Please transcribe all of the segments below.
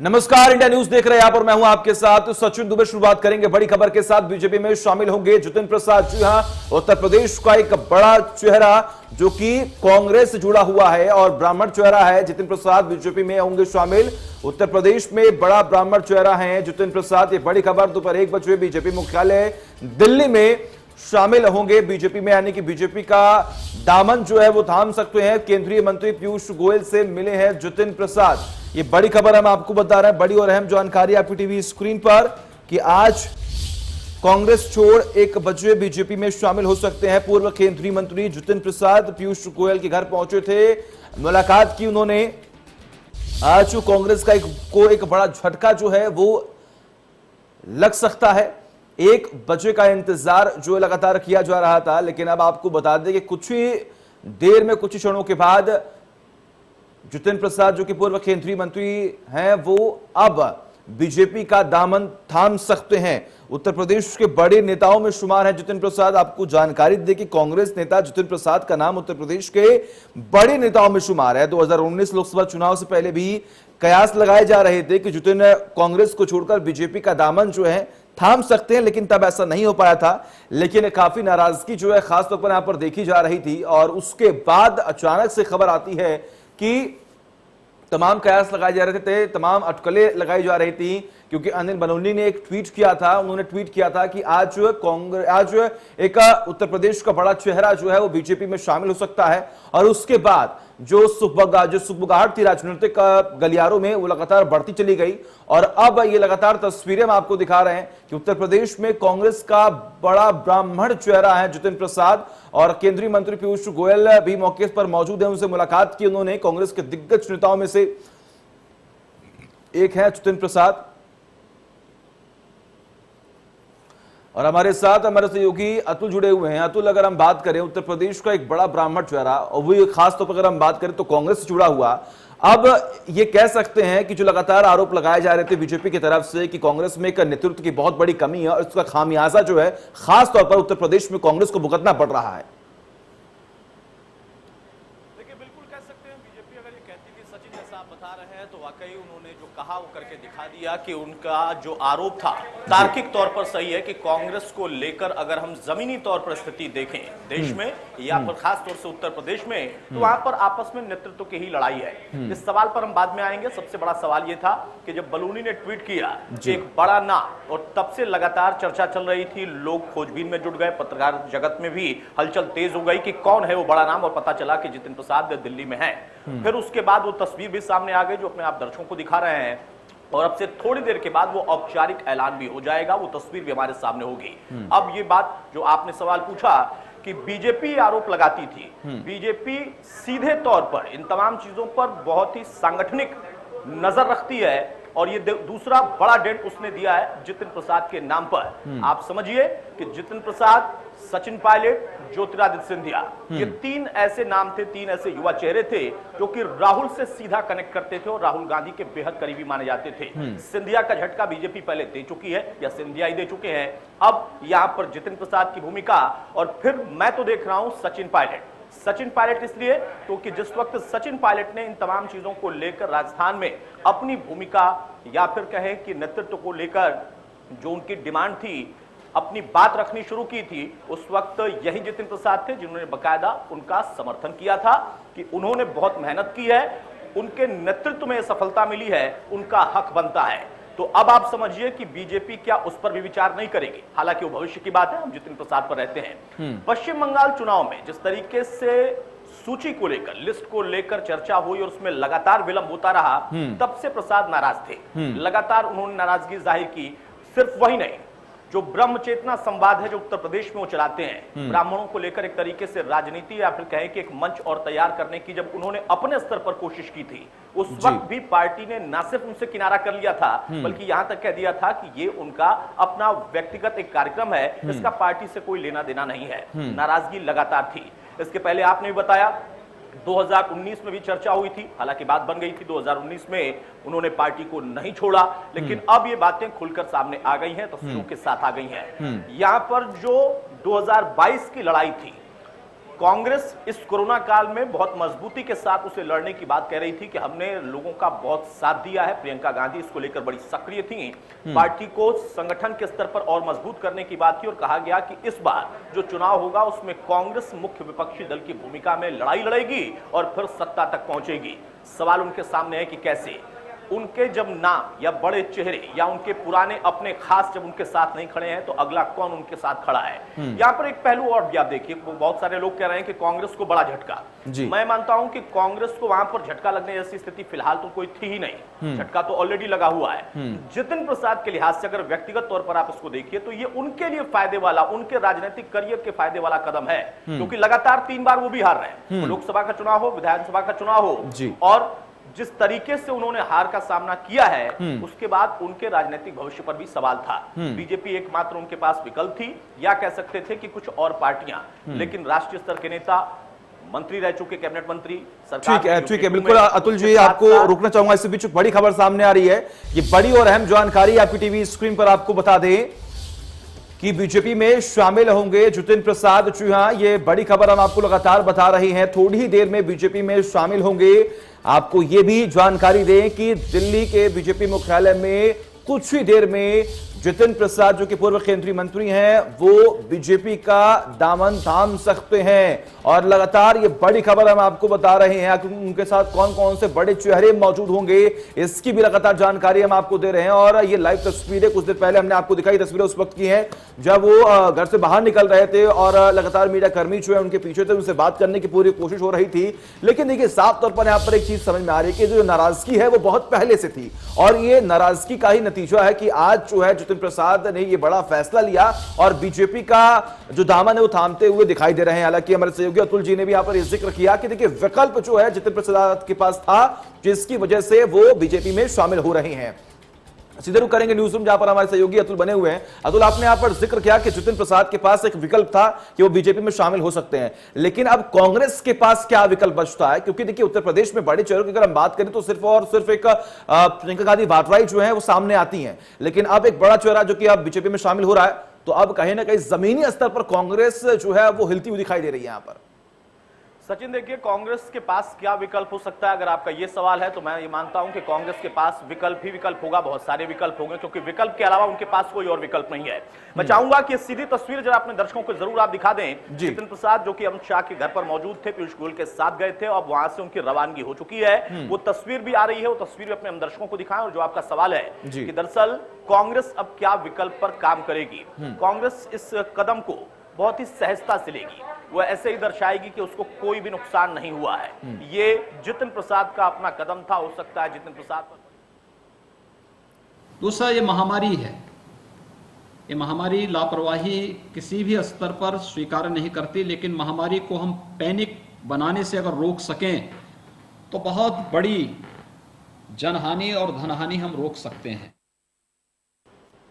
नमस्कार, India news देख रहे हैं आप और मैं हूं आपके साथ सचिन दुबे। शुरुआत करेंगे बड़ी खबर के साथ। बीजेपी में शामिल होंगे जितिन प्रसाद। जी हां, उत्तर प्रदेश का एक बड़ा चेहरा जो कि कांग्रेस से जुड़ा हुआ है और ब्राह्मण चेहरा है। जितिन प्रसाद बीजेपी में होंगे शामिल। उत्तर प्रदेश में बड़ा ब्राह्मण चेहरा है जितिन प्रसाद। ये बड़ी खबर दोपहर 1 बजे बीजेपी मुख्यालय दिल्ली में शामिल होंगे बीजेपी में, यानी कि बीजेपी का दामन जो है वो थाम सकते हैं। केंद्रीय मंत्री पीयूष गोयल से मिले हैं जितिन प्रसाद। ये बड़ी खबर हम आपको बता रहे हैं, बड़ी और अहम जानकारी आपकी टीवी स्क्रीन पर कि आज कांग्रेस छोड़ 1 बजे बीजेपी में शामिल हो सकते हैं। पूर्व केंद्रीय मंत्री जितिन प्रसाद पीयूष गोयल के घर पहुंचे थे, मुलाकात की उन्होंने। आज कांग्रेस का एक बड़ा झटका जो है वो लग सकता है। 1 बजे का इंतजार जो लगातार किया जा रहा था, लेकिन अब आपको बता दें कि कुछ ही देर में, कुछ ही क्षणों के बाद जितिन प्रसाद जो कि पूर्व केंद्रीय मंत्री हैं वो अब बीजेपी का दामन थाम सकते हैं। उत्तर प्रदेश के बड़े नेताओं में शुमार है जितिन प्रसाद। आपको जानकारी दे कि कांग्रेस नेता जितिन प्रसाद का नाम उत्तर प्रदेश के बड़े नेताओं में शुमार है। 2019 लोकसभा चुनाव से पहले भी कयास लगाए जा रहे थे कि जितिन कांग्रेस को छोड़कर बीजेपी का दामन जो है थाम सकते हैं, लेकिन तब ऐसा नहीं हो पाया था। लेकिन काफी नाराजगी जो है खासतौर पर यहां पर देखी जा रही थी और उसके बाद अचानक से खबर आती है कि तमाम कयास लगाए जा रहे थे, तमाम अटकलें लगाई जा रही थी, क्योंकि अनिल बलूनी ने एक ट्वीट किया था। उन्होंने ट्वीट किया था कि आज एक उत्तर प्रदेश का बड़ा चेहरा जो है वो बीजेपी में शामिल हो सकता है। और उसके बाद जो सुखबगाहट थी राजनीतिक गलियारों में वो लगातार बढ़ती चली गई। और अब ये लगातार तस्वीरें हम आपको दिखा रहे हैं कि उत्तर प्रदेश में कांग्रेस का बड़ा ब्राह्मण चेहरा है जितिन प्रसाद। और केंद्रीय मंत्री पीयूष गोयल भी मौके पर मौजूद है, उनसे मुलाकात की उन्होंने। कांग्रेस के दिग्गज नेताओं में से एक है जितिन प्रसाद। और हमारे साथ हमारे सहयोगी अतुल जुड़े हुए हैं। अतुल, अगर हम बात करें उत्तर प्रदेश का एक बड़ा ब्राह्मण चेहरा, और वो खास तौर पर अगर हम बात करें तो कांग्रेस से जुड़ा हुआ, अब ये कह सकते हैं कि जो लगातार आरोप लगाए जा रहे थे बीजेपी की तरफ से कि कांग्रेस में एक नेतृत्व की बहुत बड़ी कमी है और इसका खामियाजा जो है खास तौर पर उत्तर प्रदेश में कांग्रेस को भुगतना पड़ रहा है। देखिए, बिल्कुल कह सकते हैं बीजेपी अगर ये कहती थी, सचिन जैसा आप बता रहे हैं, तो वाकई उन्होंने जो कहा वो करके दिखा दिया कि उनका जो आरोप था तार्किक तौर पर सही है कि कांग्रेस को लेकर अगर हम जमीनी तौर पर स्थिति देखें देश में या फिर खास तौर से उत्तर प्रदेश में, तो वहां पर आपस में नेतृत्व की ही लड़ाई है। इस सवाल पर हम बाद में आएंगे। सबसे बड़ा सवाल यह था कि जब बलूनी ने ट्वीट किया एक बड़ा नाम, और तब से लगातार चर्चा चल रही थी, लोग खोजबीन में जुट गए, पत्रकार जगत में भी हलचल तेज हो गई कि कौन है वो बड़ा नाम, और पता चला कि जितिन प्रसाद दिल्ली में है। फिर उसके बाद वो तस्वीर भी सामने आ गई जो अपने आप दर्शकों को दिखा रहे हैं, और अब से थोड़ी देर के बाद वो औपचारिक ऐलान भी हो जाएगा, वो तस्वीर भी हमारे सामने होगी। अब ये बात जो आपने सवाल पूछा कि बीजेपी आरोप लगाती थी, बीजेपी सीधे तौर पर इन तमाम चीजों पर बहुत ही सांगठनिक नजर रखती है, और ये दूसरा बड़ा डेंट उसने दिया है जितिन प्रसाद के नाम पर। आप समझिए कि जितिन प्रसाद, सचिन पायलट, ज्योतिरादित्य सिंधिया, ये 3 ऐसे नाम थे, 3 ऐसे युवा चेहरे थे जो कि राहुल से सीधा कनेक्ट करते थे और राहुल गांधी के बेहद करीबी माने जाते थे। सिंधिया का झटका बीजेपी पहले दे चुकी है, या सिंधिया ही दे चुके हैं। अब यहां पर जितिन प्रसाद की भूमिका, और फिर मैं तो देख रहा हूं सचिन पायलट इसलिए क्योंकि जिस वक्त सचिन पायलट ने इन तमाम चीजों को लेकर राजस्थान में अपनी भूमिका या फिर कहें कि नेतृत्व को लेकर जो उनकी डिमांड थी, अपनी बात रखनी शुरू की थी, उस वक्त यही जितिन प्रसाद थे जिन्होंने बकायदा उनका समर्थन किया था कि उन्होंने बहुत मेहनत की है, उनके नेतृत्व में सफलता मिली है, उनका हक बनता है। तो अब आप समझिए कि बीजेपी क्या उस पर भी विचार नहीं करेगी। हालांकि वो भविष्य की बात है, हम जितिन प्रसाद पर रहते हैं। पश्चिम बंगाल चुनाव में जिस तरीके से सूची को लेकर, लिस्ट को लेकर चर्चा हुई और उसमें लगातार विलंब होता रहा, तब से प्रसाद नाराज थे। लगातार उन्होंने नाराजगी जाहिर की। सिर्फ वही नहीं, जो ब्रह्म चेतना संवाद है जो उत्तर प्रदेश में वो चलाते हैं, ब्राह्मणों को लेकर एक तरीके से राजनीति या फिर कहें कि एक मंच और तैयार करने की जब उन्होंने अपने स्तर पर कोशिश की थी, उस वक्त भी पार्टी ने न सिर्फ उनसे किनारा कर लिया था, बल्कि यहां तक कह दिया था कि ये उनका अपना व्यक्तिगत एक कार्यक्रम है, इसका पार्टी से कोई लेना देना नहीं है। नाराजगी लगातार थी। इसके पहले आपने भी बताया 2019 में भी चर्चा हुई थी, हालांकि बात बन गई थी, 2019 में उन्होंने पार्टी को नहीं छोड़ा, लेकिन अब ये बातें खुलकर सामने आ गई हैं, तस्वीरों के साथ आ गई हैं। यहां पर जो 2022 की लड़ाई थी, कांग्रेस इस कोरोना काल में बहुत मजबूती के साथ उसे लड़ने की बात कह रही थी कि हमने लोगों का बहुत साथ दिया है। प्रियंका गांधी इसको लेकर बड़ी सक्रिय थी। पार्टी को संगठन के स्तर पर और मजबूत करने की बात थी और कहा गया कि इस बार जो चुनाव होगा उसमें कांग्रेस मुख्य विपक्षी दल की भूमिका में लड़ाई लड़ेगी और फिर सत्ता तक पहुंचेगी। सवाल उनके सामने है कि कैसे। उनके जब नाम या बड़े चेहरे या उनके पुराने अपने खास जब उनके साथ नहीं खड़े हैं तो अगला कौन उनके साथ खड़ा है। यहां पर एक पहलू और भी आप देखिए, बहुत सारे लोग कह रहे हैं कि कांग्रेस को बड़ा झटका। मैं मानता हूं कि कांग्रेस को वहां पर झटका लगने जैसी स्थिति फिलहाल तो कोई थी ही नहीं। झटका तो ऑलरेडी लगा हुआ है। जितिन प्रसाद के लिहाज से अगर व्यक्तिगत तौर पर आप इसको देखिए तो ये उनके लिए फायदे वाला, उनके राजनीतिक करियर के फायदे वाला कदम है, क्योंकि लगातार 3 बार वो भी हार रहे हैं। लोकसभा का चुनाव हो, विधानसभा का चुनाव हो, और जिस तरीके से उन्होंने हार का सामना किया है उसके बाद उनके राजनीतिक भविष्य पर भी सवाल था। बीजेपी एकमात्र उनके पास विकल्प थी, या कह सकते थे कि कुछ और पार्टियां, लेकिन राष्ट्रीय स्तर के नेता, मंत्री रह चुके, कैबिनेट मंत्री, सरकार। ठीक है, बिल्कुल अतुल जी, आपको रोकना चाहूंगा। इसके बीच बड़ी खबर सामने आ रही है। ये बड़ी और अहम जानकारी आपकी टीवी स्क्रीन पर आपको बता दें कि बीजेपी में शामिल होंगे जितिन प्रसाद। जी हां, ये बड़ी खबर हम आपको लगातार बता रहे हैं। थोड़ी ही देर में बीजेपी में शामिल होंगे। आपको यह भी जानकारी दें कि दिल्ली के बीजेपी मुख्यालय में कुछ ही देर में जितिन प्रसाद, जो कि पूर्व केंद्रीय मंत्री हैं, वो बीजेपी का दामन थाम सकते हैं। और लगातार ये बड़ी खबर हम आपको बता रहे हैं कि उनके साथ कौन कौन से बड़े चेहरे मौजूद होंगे, इसकी भी लगातार जानकारी हम आपको दे रहे हैं। और ये लाइव तस्वीरें कुछ देर पहले हमने आपको दिखाई, तस्वीरें उस वक्त की हैं जब वो घर से बाहर निकल रहे थे और लगातार मीडिया कर्मी जो है उनके पीछे थे, उनसे बात करने की पूरी कोशिश हो रही थी। लेकिन देखिए, साफ तौर पर यहां पर एक चीज समझ में आ रही है कि जो नाराजगी है वो बहुत पहले से थी, और ये नाराजगी का ही नतीजा है कि आज जो है जितिन प्रसाद ने ये बड़ा फैसला लिया और बीजेपी का जो दामन है वो थामते हुए दिखाई दे रहे हैं। हालांकि हमारे सहयोगी अतुल जी ने भी यहां पर जिक्र किया कि देखिए, विकल्प जो है जितिन प्रसाद के पास था, जिसकी वजह से वो बीजेपी में शामिल हो रहे हैं। सीधे रुक करेंगे न्यूज रूम, जहां पर हमारे सहयोगी अतुल बने हुए हैं। अतुल, आपने यहां पर जिक्र किया कि जितिन प्रसाद के पास एक विकल्प था कि वो बीजेपी में शामिल हो सकते हैं, लेकिन अब कांग्रेस के पास क्या विकल्प बचता है? क्योंकि देखिए, उत्तर प्रदेश में बड़े चेहरों की अगर हम बात करें तो सिर्फ और सिर्फ एक प्रियंका गांधी वाड्रा जो है वो सामने आती हैं, लेकिन अब एक बड़ा चेहरा जो कि अब बीजेपी में शामिल हो रहा है, तो अब कहीं ना कहीं जमीनी स्तर पर कांग्रेस जो है वो हिलती हुई दिखाई दे रही है यहां पर। सचिन, देखिए, कांग्रेस के पास क्या विकल्प हो सकता है, अगर आपका यह सवाल है तो मैं ये मानता हूं कि कांग्रेस के पास विकल्प ही विकल्प होगा, बहुत सारे विकल्प होंगे, क्योंकि विकल्प के अलावा उनके पास कोई और विकल्प नहीं है। मैं चाहूंगा कि सीधी तस्वीर जरा अपने दर्शकों को जरूर आप दिखा दें। जितिन प्रसाद जो कि अमित शाह के घर पर मौजूद थे, पीयूष गोयल के साथ गए थे, अब वहां से उनकी रवानगी हो चुकी है। वो तस्वीर भी आ रही है, वो तस्वीर भी अपने हम दर्शकों को दिखाएं। और जो आपका सवाल है कि दरअसल कांग्रेस अब क्या विकल्प पर काम करेगी, कांग्रेस इस कदम को बहुत ही सहजता से लेगी। वह ऐसे ही दर्शाएगी कि उसको कोई भी नुकसान नहीं हुआ है। ये जितिन प्रसाद का अपना कदम था, हो सकता है जितिन प्रसाद पर। दूसरा, ये महामारी है। ये महामारी लापरवाही किसी भी स्तर पर स्वीकार नहीं करती, लेकिन महामारी को हम पैनिक बनाने से अगर रोक सकें तो बहुत बड़ी जनहानि और धनहानि हम रोक सकते हैं।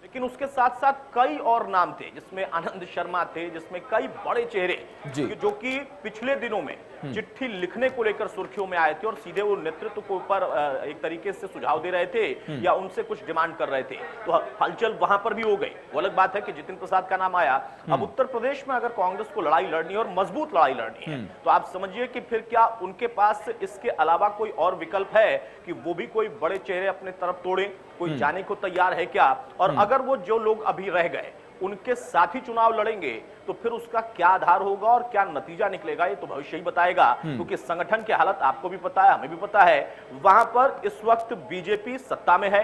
लेकिन उसके साथ साथ कई और नाम थे, जिसमें आनंद शर्मा थे, जिसमें कई बड़े चेहरे जो कि पिछले दिनों में चिट्ठी लिखने को लेकर सुर्खियों में आए थे और सीधे वो नेतृत्व के ऊपर एक तरीके से सुझाव दे रहे थे या उनसे कुछ डिमांड कर रहे थे। तो हलचल वहां पर भी हो गई। वो अलग बात है कि जितिन प्रसाद का नाम आया। अब उत्तर प्रदेश में अगर कांग्रेस को लड़ाई लड़नी है और मजबूत लड़ाई लड़नी है, तो आप समझिए कि फिर क्या उनके पास इसके अलावा कोई और विकल्प है कि वो भी कोई बड़े चेहरे अपने तरफ तोड़े, कोई जाने को तैयार है क्या? और अगर वो जो लोग अभी रह गए उनके साथ ही चुनाव लड़ेंगे तो फिर उसका क्या आधार होगा और क्या नतीजा निकलेगा, ये तो भविष्य ही बताएगा। क्योंकि संगठन की हालत आपको भी पता है, हमें भी पता है। वहां पर इस वक्त बीजेपी सत्ता में है।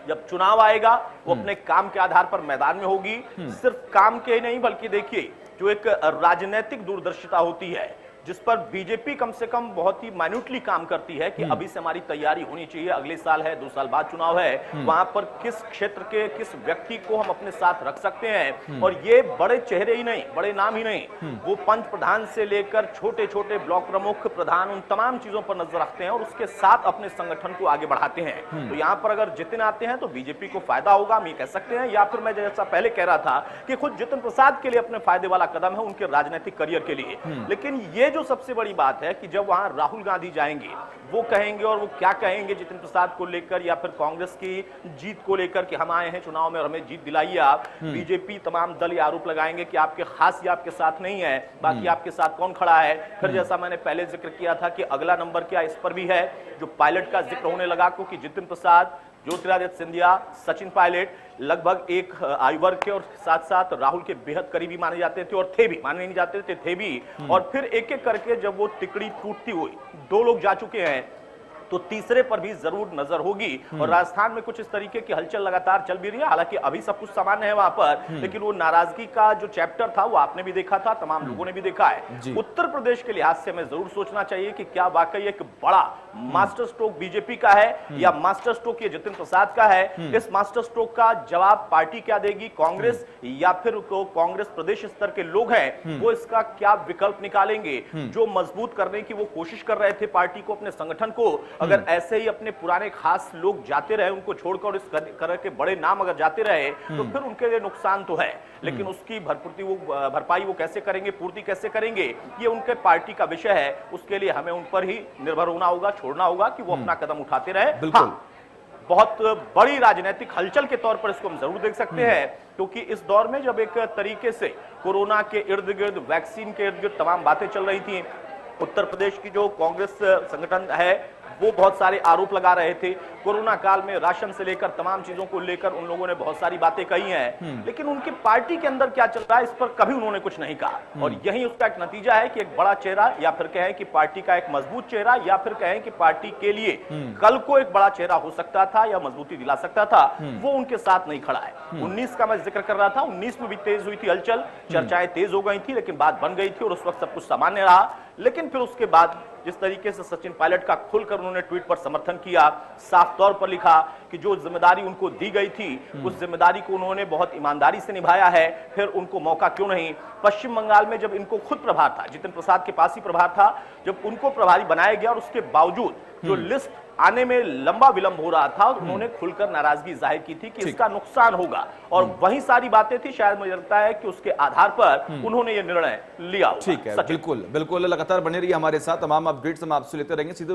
जब चुनाव आएगा वो अपने काम के आधार पर मैदान में होगी। सिर्फ काम के ही नहीं, बल्कि देखिए, जो एक राजनीतिक दूरदर्शिता होती है जिस पर बीजेपी कम से कम बहुत ही माइन्यूटली काम करती है कि अभी से हमारी तैयारी होनी चाहिए, अगले साल है, 2 साल बाद चुनाव है, वहां पर किस क्षेत्र के किस व्यक्ति को हम अपने साथ रख सकते हैं। और ये बड़े चेहरे ही नहीं, बड़े नाम ही नहीं, वो पंच प्रधान से लेकर छोटे छोटे ब्लॉक प्रमुख, प्रधान, उन तमाम चीजों पर नजर रखते हैं और उसके साथ अपने संगठन को आगे बढ़ाते हैं। तो यहां पर अगर जितिन आते हैं तो बीजेपी को फायदा होगा, हम ये कह सकते हैं। या फिर मैं जैसा पहले कह रहा था कि खुद जितिन प्रसाद के लिए अपने फायदे वाला कदम है, उनके राजनीतिक करियर के लिए। लेकिन ये जो सबसे बड़ी बात है कि जब वहां राहुल गांधी जाएंगे, वो कहेंगे और वो क्या कहेंगे जितिन प्रसाद को लेकर या फिर कांग्रेस की जीत को लेकर कि हम आए हैं चुनाव में और हमें जीत दिलाइए आप। बीजेपी तमाम दल ये आरोप लगाएंगे कि आपके खास ये आपके साथ नहीं है, बाकी आपके साथ कौन खड़ा है। फिर जैसा मैंने पहले जिक्र किया था कि अगला नंबर क्या इस पर भी है, जो पायलट का जिक्र होने लगा, क्योंकि जितिन प्रसाद, ज्योतिरादित्य सिंधिया, सचिन पायलट लगभग एक आयु वर्ग के और साथ साथ राहुल के बेहद करीबी माने जाते थे और थे भी, माने नहीं जाते थे भी। और फिर एक एक करके जब वो तिकड़ी टूटती हुई 2 लोग जा चुके हैं तो तीसरे पर भी जरूर नजर होगी। और राजस्थान में कुछ इस तरीके की हलचल लगातार चल भी रही है, हालांकि अभी सब कुछ सामान्य है वहां पर, लेकिन वो नाराजगी का जो चैप्टर था वो आपने भी देखा था, तमाम लोगों ने भी देखा है। उत्तर प्रदेश के लिहाज से हमें जरूर सोचना चाहिए कि क्या वाकई एक बड़ा मास्टर स्ट्रोक बीजेपी का है या मास्टर स्ट्रोक ये जितिन प्रसाद का है। इस मास्टर स्ट्रोक का जवाब पार्टी क्या देगी, कांग्रेस या फिर कांग्रेस प्रदेश स्तर के लोग हैं वो इसका क्या विकल्प निकालेंगे। जो मजबूत करने की वो कोशिश कर रहे थे पार्टी को, अपने संगठन को, अगर ऐसे ही अपने पुराने खास लोग जाते रहे, उनको छोड़कर इस तरह के बड़े नाम अगर जाते रहे तो फिर उनके लिए नुकसान तो है, लेकिन उसकी भरपाई वो कैसे करेंगे, पूर्ति कैसे करेंगे, ये उनके पार्टी का विषय है। उसके लिए हमें उन पर ही निर्भर होना होगा, छोड़ना होगा कि वो अपना कदम उठाते रहे। बिल्कुल। बहुत बड़ी राजनीतिक हलचल के तौर पर इसको हम जरूर देख सकते हैं, क्योंकि इस दौर में जब एक तरीके से कोरोना के इर्द गिर्द, वैक्सीन के इर्द गिर्द तमाम बातें चल रही थी, उत्तर प्रदेश की जो कांग्रेस संगठन है वो बहुत सारे आरोप लगा रहे थे। कोरोना काल में राशन से लेकर तमाम चीजों को लेकर उन लोगों ने बहुत सारी बातें कही हैं, लेकिन उनकी पार्टी के अंदर क्या चल रहा है इस पर कभी उन्होंने कुछ नहीं कहा। और यही उसका एक नतीजा है कि एक बड़ा चेहरा, या फिर कहें कि पार्टी का एक मजबूत चेहरा, या फिर कहें कि पार्टी के लिए कल को एक बड़ा चेहरा हो सकता था या मजबूती दिला सकता था, वो उनके साथ नहीं खड़ा है। 19 का मैं जिक्र कर रहा था, 19 में भी तेज हुई थी हलचल, चर्चाएं तेज हो गई थी, लेकिन बात बन गई थी और उस वक्त सब कुछ सामान्य रहा। लेकिन फिर उसके बाद जिस तरीके से सचिन पायलट का खुलकर उन्होंने ट्वीट पर समर्थन किया, साफ तौर पर लिखा कि जो जिम्मेदारी उनको दी गई थी उस जिम्मेदारी को उन्होंने बहुत ईमानदारी से निभाया है, फिर उनको मौका क्यों नहीं। पश्चिम बंगाल में जब इनको खुद प्रभार था, जितिन प्रसाद के पास ही प्रभार था, जब उनको प्रभारी बनाया गया और उसके बावजूद जो लिस्ट आने में लंबा विलंब हो रहा था, उन्होंने खुलकर नाराजगी जाहिर की थी कि इसका नुकसान होगा, और वही सारी बातें थी। शायद मुझे लगता है कि उसके आधार पर उन्होंने ये निर्णय लिया। ठीक है, बिल्कुल बिल्कुल, लगातार बने रहिए हमारे साथ, तमाम अपडेट्स हम आपसे लेते रहेंगे। सीधे